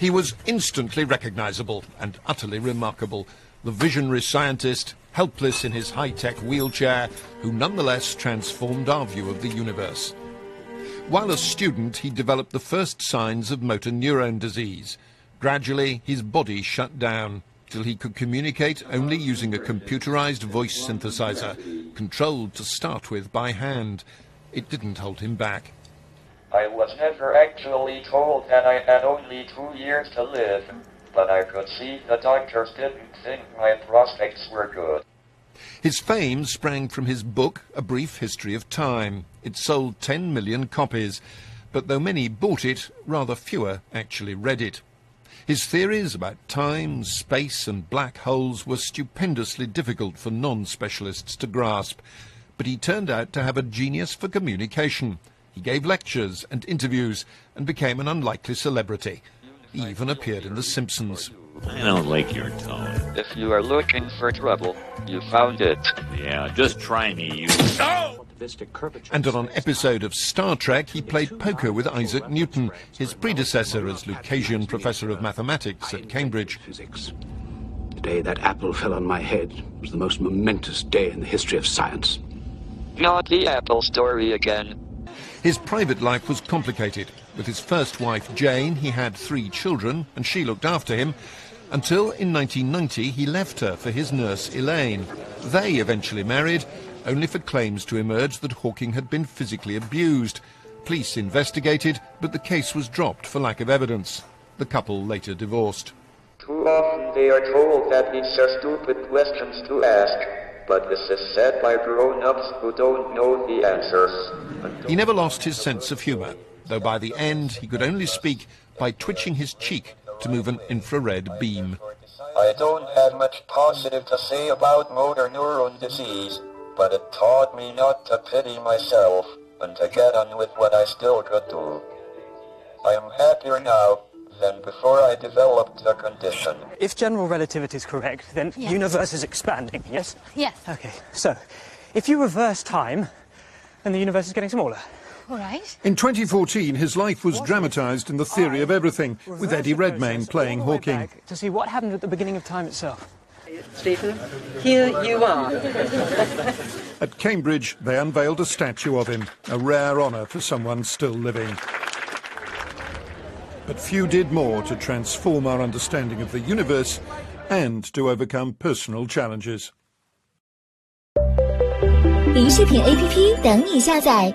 He was instantly recognizable and utterly remarkable, the visionary scientist, helpless in his high-tech wheelchair, who nonetheless transformed our view of the universe. While a student, he developed the first signs of motor neurone disease. Gradually, his body shut down, till he could communicate only using a computerized voice synthesizer, controlled to start with by hand. It didn't hold him back. I was never actually told that I had only 2 years to live, but I could see the doctors didn't think my prospects were good. His fame sprang from his book, A Brief History of Time. It sold 10 million copies, but though many bought it, rather fewer actually read it. His theories about time, space and black holes were stupendously difficult for non-specialists to grasp, but he turned out to have a genius for communication. He gave lectures and interviews and became an unlikely celebrity. He even appeared in The Simpsons. I don't like your tone. If you are looking for trouble, you found it. Yeah, just try me, you... Oh! And on an episode of Star Trek, he played poker with Isaac Newton, his predecessor as Lucasian Professor of Mathematics at Cambridge. The day that apple fell on my head was the most momentous day in the history of science. Not the apple story again. His private life was complicated. With his first wife, Jane, he had 3 children, and she looked after him, until in 1990 he left her for his nurse, Elaine. They eventually married, only for claims to emerge that Hawking had been physically abused. Police investigated, but the case was dropped for lack of evidence. The couple later divorced. Too often they are told that these are stupid questions to ask, but this is said by grown-ups who don't know the answers. He never lost his sense of humour, though by the end he could only speak by twitching his cheek to move an infrared beam. I don't have much positive to say about motor neuron disease, but it taught me not to pity myself and to get on with what I still could do. I am happier now than before I developed the condition. If general relativity is correct, then yes. Universe is expanding, yes? Yes. Okay, so if you reverse time, then the universe is getting smaller. All right. In 2014, his life was dramatised in The Theory of Everything, with Eddie Redmayne playing Hawking. To see what happened at the beginning of time itself. Stephen, here you are. At Cambridge, they unveiled a statue of him, a rare honour for someone still living. But few did more to transform our understanding of the universe and to overcome personal challenges. 影视品 APP 等你下载。